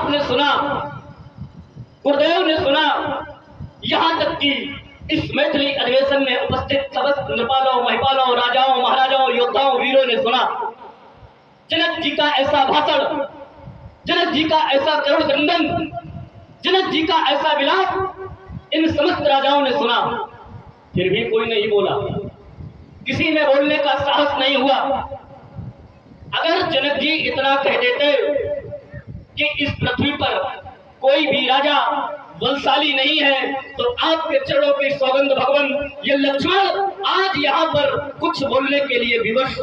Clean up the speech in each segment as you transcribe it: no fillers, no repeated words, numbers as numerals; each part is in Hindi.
आपने सुना, गुरुदेव ने सुना, यहाँ तक कि इस मैथिली अधिवेशन में उपस्थित समस्त नृपालों, महिपालों, राजाओं, महाराजाओं, योद्धाओं, वीरों ने सुना जनक जी का ऐसा भाषण, जनक जी का ऐसा करुण क्रंदन, जनक जी का ऐसा विलाप इन समस्त राजाओं ने सुना। फिर भी कोई नहीं बोला, किसी में बोलने का साहस नहीं हुआ। अगर जनक जी इतना कह देते कि इस पृथ्वी पर कोई भी राजा बलशाली नहीं है, तो आपके चरणों की सौगंध भगवान, ये लक्ष्मण आज यहाँ पर कुछ बोलने के लिए विवश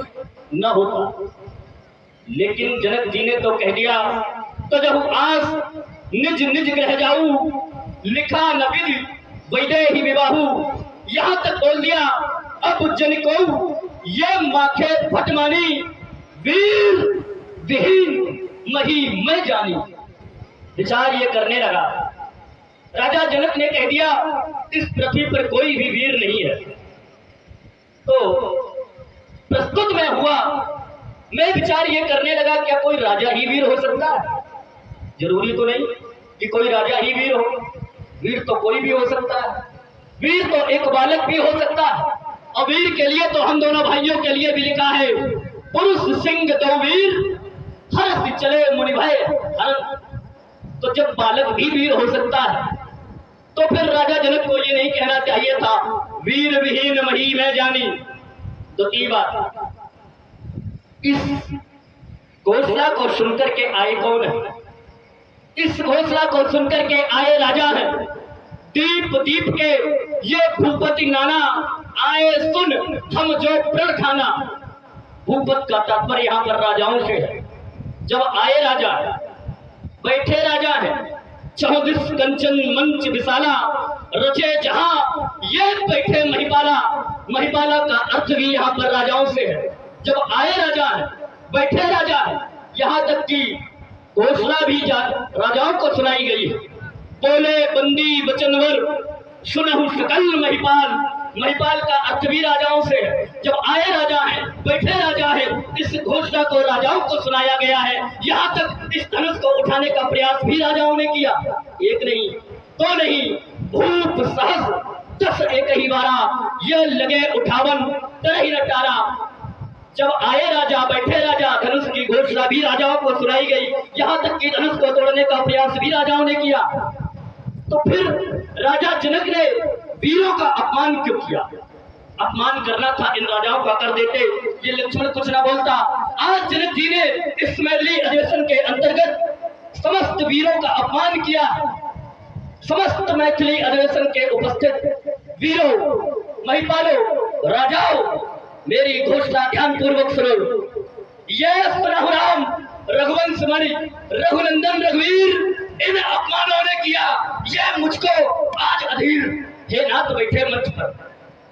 न होता। लेकिन जनक जी ने तो कह दिया, तो जब आस निज निज ग्रह जाऊ, लिखा न विधि वैदेही विवाहू, यहाँ तक बोल दिया अब जनिको ये माखे फटमानी, वीर विहीन मही मैं जानी। विचार ये करने लगा, राजा जनक ने कह दिया इस पृथ्वी पर कोई भी वीर नहीं है। तो प्रस्तुत में हुआ, मैं विचार ये करने लगा क्या कोई राजा ही वीर हो सकता है? जरूरी तो नहीं कि कोई राजा ही वीर हो, वीर तो कोई भी हो सकता है, वीर तो एक बालक भी हो सकता है। और वीर के लिए तो हम दोनों भाइयों के लिए भी लिखा है, पुरुष सिंह तो वीर हर्ष चले मुनि भय हरण। तो जब बालक भी वीर हो सकता है, तो फिर राजा जनक को ये नहीं कहना चाहिए था वीर विहीन मही मैं जानी। दूसरी बात, इस घोषणा को सुनकर के आए कौन है? इस घोषणा को सुनकर के आए राजा हैं, दीप दीप के ये भूपति नाना, आए सुन हम जो प्रण खाना। भूपत का तात्पर्य यहाँ पर राजाओं से है। जब आए राजा, बैठे राजा है, चौदिस कंचन मंच विशाला, रचे जहां ये बैठे महिपाला। महिपाला का अर्थ भी यहाँ पर राजाओं से है। जब आए राजा है, बैठे राजा है, यहाँ तक कि घोषणा भी राजाओं को सुनाई गई है। बोले बंदी वचनवर सुनहु सकल महिपाल। महिपाल का अर्थ भी राजाओं से है। जब आए राजा है, बैठे राजा है, इस घोषणा को राजाओं को सुनाया गया है। यहाँ तक इस धनुष को उठाने का प्रयास भी राजाओं ने किया। एक नहीं, दो नहीं, भूप सहस 10 एक ही बारा, ये लगे उठावन तरही नटारा। जब आए राजा, बैठे राजा, धनुष की घोषणा भी राजाओं को सुनाई गई। यहाँ तक कि धनुष को तोड़ने का प्रयास भी राजाओं ने किया। तो फिर राजा जनक ने वीरों का अपमान क्यों किया? अपमान करना था इन राजाओं का, कर देते, ये लक्ष्मण कुछ ना बोलता। आज जनक जी ने इस मैथिली अधिवेशन के अंतर्गत समस्त वीरों का अपमान किया। समस्त मैथिली अधिवेशन के उपस्थित वीरों, महिपालों, राजाओं, मेरी घोषणा ध्यान पूर्वक सुनो। ये राम रघुवंश मणि रघुनंदन रघुवीर, इन अपमानों ने किया, ये मुझको आज अधीर। हे नाथ बैठे मंच पर,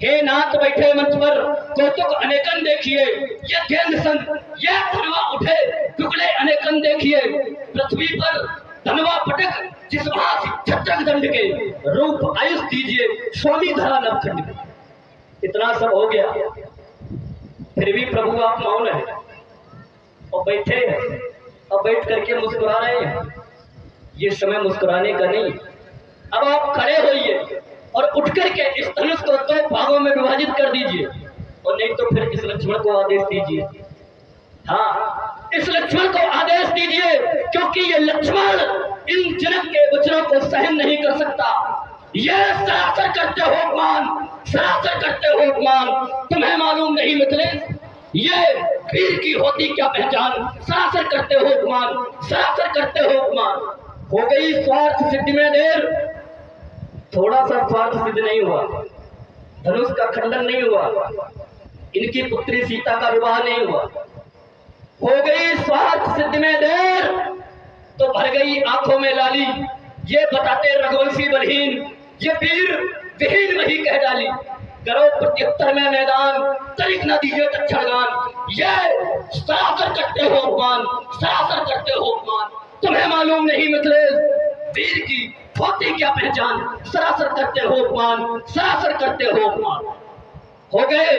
हे नाथ बैठे मंच पर, कौतुक अनेकन देखिए, ये गेंद संग, ये धनवा उठे टुकड़े अनेकन देखिए। पृथ्वी पर धनवा पटक जिस भांति छत्रक दंड के, रूप आयुष दीजिए स्वामी धरा नवखंड के। इतना सब हो गया, फिर भी प्रभु आप मौन है और बैठे हैं और बैठ करके मुस्कुरा रहे हैं। ये समय मुस्कुराने का नहीं। अब आप खड़े होइए और उठ करके इस धनुष को 2 भागों में विभाजित कर दीजिए, और नहीं तो फिर इस लक्ष्मण को आदेश दीजिए। हाँ, इस लक्ष्मण को आदेश दीजिए, क्योंकि ये लक्ष्मण इन जनक के वचनों को सहन नहीं कर सकता। ये सरासर करते हो अपमान, सरासर करते हो अपमान। तुम्हें मालूम नहीं मित्रेश, ये वीर की होती क्या पहचान? सरासर करते हो अपमान, सरासर करते हो अपमान। हो गई स्वार्थ सिद्धि में देर, थोड़ा सा स्वार्थ सिद्ध नहीं हुआ, धनुष का खंडन नहीं हुआ, इनकी पुत्री सीता का विवाह नहीं हुआ। हो गई स्वार्थ सिद्धि में देर, तो भर गई आंखों में लाली। ये बताते रघुवंशी बलहीन, ये वीर विहीन वही कह डाली। करो प्रत्युत्तर में मैदान, तरीक न दीजिए तक्षणगान। ये सरासर करते हो अपमान, सरासर करते हो अपमान। तुम्हें मालूम नहीं मित्रेश, वीर की होती क्या पहचान? सरासर करते हो अपमान, सरासर करते हो अपमान। हो गए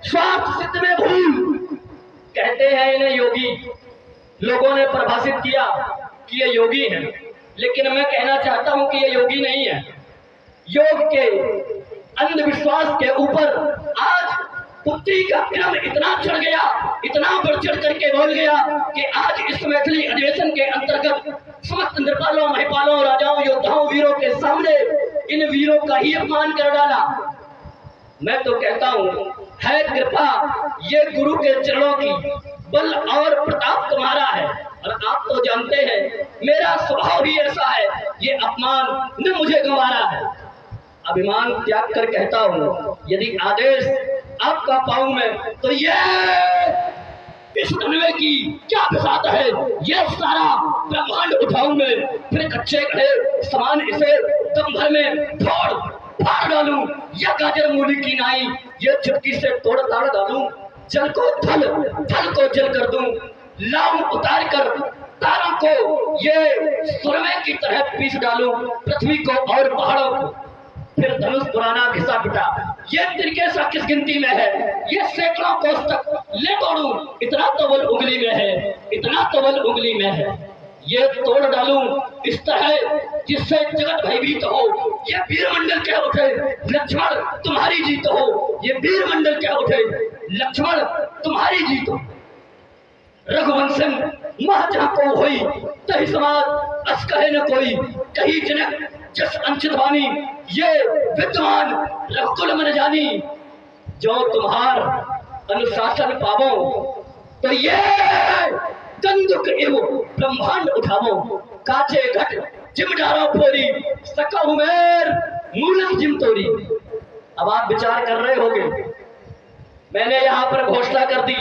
स्वार्थ सिद्ध में भूल, कहते हैं इन्हें योगी। लोगों ने परिभाषित किया कि ये योगी हैं, लेकिन मैं कहना चाहता हूं कि ये योगी नहीं है। योग के अंधविश्वास के ऊपर आज पुत्री का क्रम इतना चढ़ गया, इतना बढ़ चढ़ करके बोल गया कि आज इस मैथिली अधिवेशन के अंतर्गत समस्त नृपालों, महिपालों, राजाओं, योद्धाओं, वीरों के सामने इन वीरों का ही अपमान कर डाला। मैं तो कहता हूं, है कृपा ये गुरु के चरणों की, बल और प्रताप तुम्हारा है, और आप तो जानते हैं मेरा स्वभाव ही ऐसा है, ये अपमान न मुझे गंवारा है। अभिमान त्याग कर कहता हूं, यदि आदेश आपका पाऊं मैं तो ये इस धनवे की क्या बिसात है, ये सारा ब्रह्मांड उठाऊं मैं, फिर कच्चे घड़े समान इसे दम भर में फाड़ डालूं, या गाजर मूली की नाई ये चुटकी से तोड़ ताड़ डालूं, जल को थल, थल को जल कर दूं, लाऊं उतार कर तारों को ये सुरमे की तरह पीस डालूं, पृथ्वी को और पहाड़ों को, फिर धनुष पुराना घिसा पिटा ये तिरकेसा किस गिनती में है, ये सैकड़ों कोस तक ले तोड़ूं, इतना तो बल उंगली में है, इतना तो बल उंगली में है, ये तोड़ डालूं इस तरह जिससे जगत भयभीत हो, ये वीर मंडल कह उठे लक्ष्मण तुम्हारी जीत हो, ये वीर मंडल कह उठे लक्ष्मण तुम्हारी जीत हो। रघुवंशन मह जहाँ को होई तही समाज अस कहे न कोई, कही जनक जस अंचित वाणी ये विद्वान रघुकुल मन जानी, जो तुम्हार अनुशासन पावो तो ये गंदुक एवं ब्रह्मांड उठावो, काचे घट जिम डारो फोरी सकहु मेर मूलक जिम तोरी। अब आप विचार कर रहे होंगे, मैंने यहाँ पर घोषणा कर दी,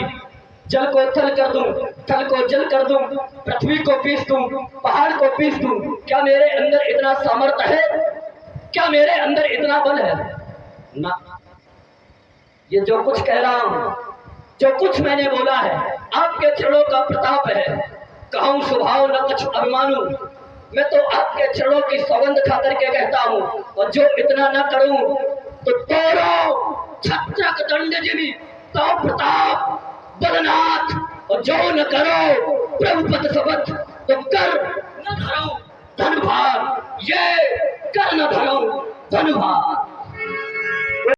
जल को थल कर दूं, थल को जल कर दूं, पृथ्वी को पीस दूं, पहाड़ को पीस दूं, क्या मेरे अंदर इतना सामर्थ्य है, क्या मेरे अंदर इतना बल है? ना, ये जो कुछ कह रहा हूं, जो कुछ मैंने बोला है आपके चरणों का प्रताप है, कहूं स्वभाव न कुछ अभिमानू, मैं तो आपके चरणों की सौगंध खा करके कहता हूं, और जो इतना न करूं तो तोड़ो छत्रक दंड जिमी तो प्रताप बलनाथ, और जो न करो प्रभुपद शपथ तो कर न धरो धन भार, ये कर न धरो धन भार।